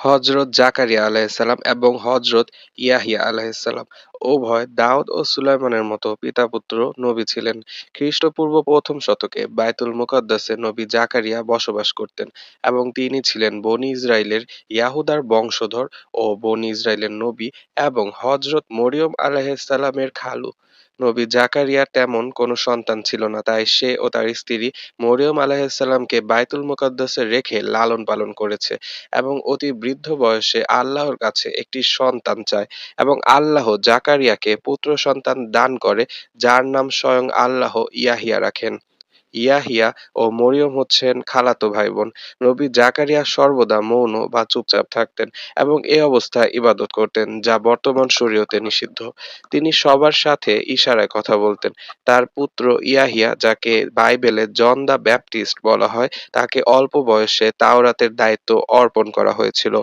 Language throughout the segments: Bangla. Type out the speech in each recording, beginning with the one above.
হযরত জাকারিয়া আলাইহিসসালাম এবং হযরত ইয়াহিয়া আলাইহিসসালাম উভয় দাউদ ও সুলাইমানের মতো পিতা-পুত্র নবী ছিলেন। খ্রিস্টপূর্ব প্রথম শতকে বায়তুল মুকাদ্দাসে নবী জাকারিয়া বসবাস করতেন এবং তিনি ছিলেন বনী ইসরাইলের ইয়াহুদার বংশধর ও বনী ইসরাইলের নবী এবং হযরত মরিয়ম আলাইহিসসালামের খালু। নবী জাকারিয়ার তেমন কোনো সন্তান ছিল না, তাই সে ও তার স্ত্রী মরিয়ম আলাইহিসসালামকে বায়তুল মুকাদ্দাসে রেখে লালন পালন করেছে এবং অতি বৃদ্ধ বয়সে আল্লাহর কাছে একটি সন্তান চায় এবং আল্লাহ জাকারিয়াকে পুত্র সন্তান দান করে, যার নাম স্বয়ং আল্লাহ ইয়াহিয়া রাখেন। ইয়াহিয়া ও মরিয়ম হচ্ছেন খালাতো ভাই বোন। নবী জাকারিয়া সর্বদা মৌন বা চুপচাপ থাকতেন এবং এ অবস্থায় ইবাদত করতেন, যা বর্তমান শরীয়তে নিষিদ্ধ। তিনি সবার সাথে ইশারায় কথা বলতেন। তার পুত্র ইয়াহিয়া, যাকে বাইবেলে জন দ্য ব্যাপটিস্ট বলা হয়, তাকে অল্প বয়সে তাওরাতের দায়িত্ব অর্পণ করা হয়েছিল।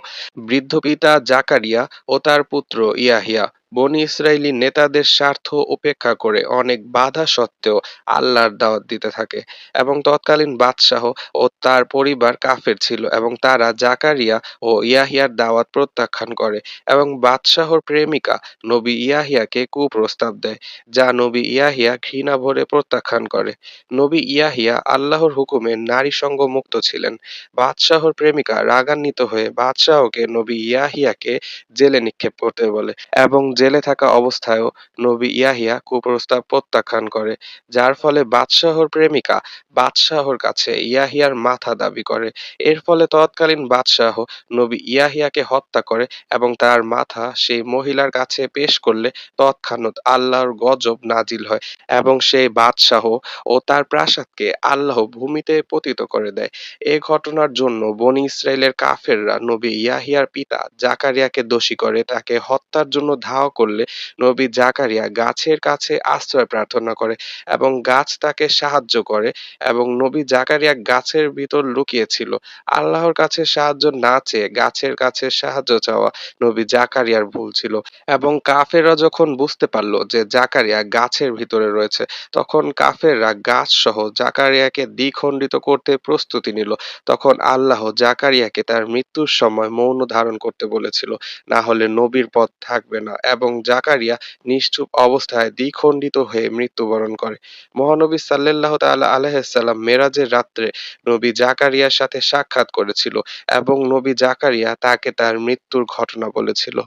বৃদ্ধ পিতা জাকারিয়া ও তার পুত্র ইয়াহিয়া বনী ইসরাইলী নেতাদের স্বার্থ উপেক্ষা করে অনেক বাধা সত্ত্বেও আল্লাহর দাওয়াত দিতে থাকে এবং তৎকালীন বাদশাহ ও তার পরিবার কাফের ছিল এবং তারা জাকারিয়া ও ইয়াহিয়ার দাওয়াত প্রত্যাখ্যান করে এবং বাদশাহর প্রেমিকা নবী ইয়াহিয়াকে কুপ্রস্তাব দেয়, যা নবী ইয়াহিয়া ঘৃণা ভরে প্রত্যাখ্যান করে। নবী ইয়াহিয়া আল্লাহর হুকুমে নারী সঙ্গ মুক্ত ছিলেন। বাদশাহর প্রেমিকা রাগান্বিত হয়ে বাদশাহকে নবী ইয়াহিয়াকে জেলে নিক্ষেপ করতে বলে এবং জেলে থাকা অবস্থায়ও নবী ইয়াহিয়া কুপ্রস্তাব প্রত্যাখ্যান করে, যার ফলে বাদশাহর প্রেমিকা বাদশাহর কাছে ইয়াহিয়ার মাথা দাবি করে। এর ফলে তৎকালীন বাদশাহ নবী ইয়াহিয়াকে হত্যা করে এবং তার মাথা সেই মহিলার কাছে পেশ করলে তৎক্ষণাৎ আল্লাহর গজব নাজিল হয় এবং সেই বাদশাহ ও তার প্রাসাদকে আল্লাহ ভূমিতে পতিত করে দেয়। এ ঘটনার জন্য বনী ইসরাইলের কাফেররা নবী ইয়াহিয়ার পিতা জাকারিয়াকে দোষী করে তাকে হত্যার জন্য ধাওয়া করলে নবী জাকারিয়া গাছের কাছে আশ্রয় প্রার্থনা করে এবং গাছ তাকে সাহায্য করে এবং নবী জাকারিয়া গাছের ভিতর লুকিয়েছিল। আল্লাহর কাছে সাহায্য না চেয়ে গাছের কাছে সাহায্য চাওয়া নবী জাকারিয়ার ভুল ছিল এবং কাফেররা যখন বুঝতে পারল যে জাকারিয়া গাছের ভিতরে রয়েছে, তখন কাফেররা গাছ সহ জাকারিয়াকে দ্বিখণ্ডিত করতে প্রস্তুতি নিল। তখন আল্লাহ জাকারিয়াকে তার মৃত্যুর সময় মৌন ধারণ করতে বলেছিল, না হলে নবীর পথ থাকবে না, এবং জাকারিয়া নিশ্চুপ অবস্থায় দ্বিখণ্ডিত হয়ে মৃত্যুবরণ করে। মহানবী সাল্লাল্লাহু তাআলা আলাইহিসসালাম মেরাজের রাত্রে নবী জাকারিয়ার সাথে সাক্ষাৎ করেছিল এবং নবী জাকারিয়া তাকে তার মৃত্যুর ঘটনা বলেছিল।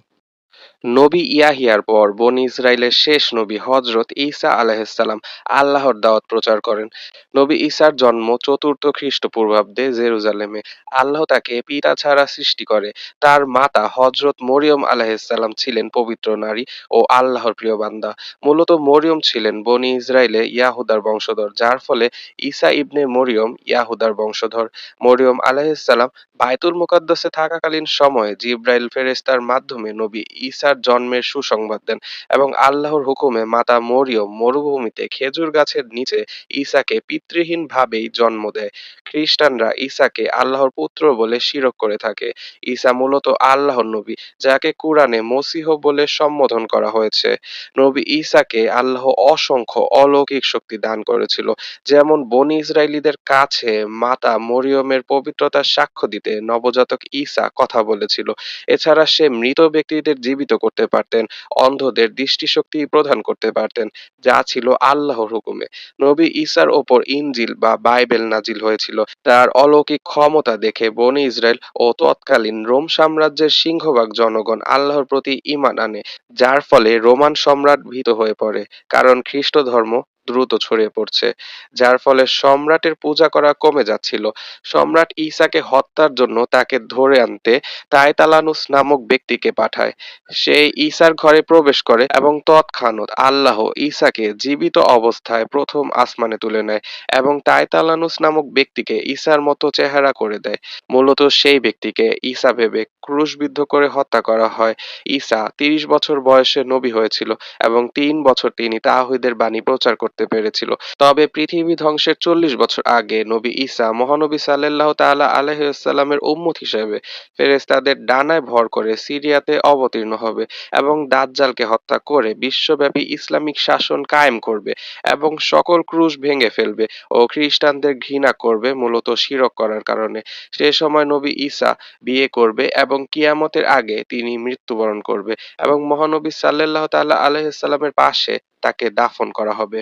নবী ইয়াহিয়ার পর বনী ইসরাইলের শেষ নবী হযরত ঈসা আলাইহিসসালাম আল্লাহর দাওয়াত প্রচার করেন। নবী ঈসার জন্ম চতুর্থ খ্রিস্টপূর্বাব্দে জেরুজালেমে। আল্লাহ তাকে পিতা ছাড়া সৃষ্টি করে। তার মাতা হযরত মরিয়ম আলাইহিসসালাম ছিলেন পবিত্র নারী ও আল্লাহর প্রিয় বান্দা। মূলত মরিয়ম ছিলেন বনী ইসরাইলে ইয়াহুদার বংশধর, যার ফলে ঈসা ইবনে মরিয়ম ইয়াহুদার বংশধর। মরিয়ম আলাইহিসসালাম বায়তুল মুকাদ্দাসে থাকাকালীন সময়ে জিবরাইল ফেরেশতার মাধ্যমে নবী ঈসার জন্মের সুসংবাদ দেন এবং আল্লাহর হুকুমে মাতা মরিয়ম মরুভূমিতে খেজুর গাছের নিচে ঈসাকে পিতৃহীন ভাবেই জন্ম দেয়। খ্রিস্টানরা ঈসাকে আল্লাহর পুত্র বলে শিরক করে থাকে। ঈসা মূলত আল্লাহর নবী, যাকে কুরআনে মসীহ বলে সম্বোধন করা হয়েছে। নবী ঈসাকে আল্লাহ অসংখ্য অলৌকিক শক্তি দান করেছিল, যেমন বনী ইসরাইলীদের কাছে মাতা মরিয়মের পবিত্রতার সাক্ষ্য দিতে নবজাতক ঈসা কথা বলেছিল। এছাড়া সে মৃত ব্যক্তিদের জীবিত করতে পারতেন, অন্ধদের দৃষ্টিশক্তি প্রদান করতে পারতেন, যা ছিল আল্লাহর হুকুমে। নবী ঈসার ওপর ইনজিল বা বাইবেল নাজিল হয়েছিল। তার অলৌকিক ক্ষমতা দেখে বনী ইসরায়েল ও তৎকালীন রোম সাম্রাজ্যের সিংহভাগ জনগণ আল্লাহর প্রতি ঈমান আনে, যার ফলে রোমান সম্রাট ভীত হয়ে পড়ে, কারণ খ্রিস্ট ধর্ম দ্রুত ছড়িয়ে পড়ছে, যার ফলে সম্রাটের পূজা করা কমে যাচ্ছিল। সম্রাট ঈসাকে হত্যার জন্য তাকে ধরে আনতে তায়তালানুস নামক ব্যক্তিকে পাঠায়। সে ঈসার ঘরে প্রবেশ করে এবং তৎক্ষণাৎ আল্লাহ ঈসাকে জীবিত অবস্থায় প্রথম আসমানে তুলে নেয় এবং তায়তালানুস নামক ব্যক্তিকে ঈসার মতো চেহারা করে দেয়। মূলত সেই ব্যক্তিকে ঈসা ভেবে ক্রুশবিদ্ধ করে হত্যা করা হয়। ঈসা ৩০ বছর বয়সে নবী হয়েছিল এবং ৩ বছর তিনি তাওহীদের বাণী প্রচার করতে পেরেছিল। তবে পৃথিবী ধ্বংসের ৪০ বছর আগে নবী ঈসা মহানবী সাল্লাল্লাহু তাআলা আলাইহি ওয়াসাল্লামের উম্মত হিসেবে ফেরেশতাদের ডানায় ভর করে সিরিয়াতে অবতীর্ণ হবে এবং দাজ্জালকে হত্যা করে বিশ্বব্যাপী ইসলামিক শাসন কায়েম করবে এবং সকল ক্রুশ ভেঙে ফেলবে ও খ্রিস্টানদের ঘৃণা করবে, মূলত শিরক করার কারণে। সে সময় নবী ঈসা বিয়ে করবে এবং এবং কিয়ামতের আগে তিনি মৃত্যুবরণ করবে এবং মহানবী সাল্লাল্লাহু তাআলা আলাইহি সাল্লামের পাশে তাকে দাফন করা হবে।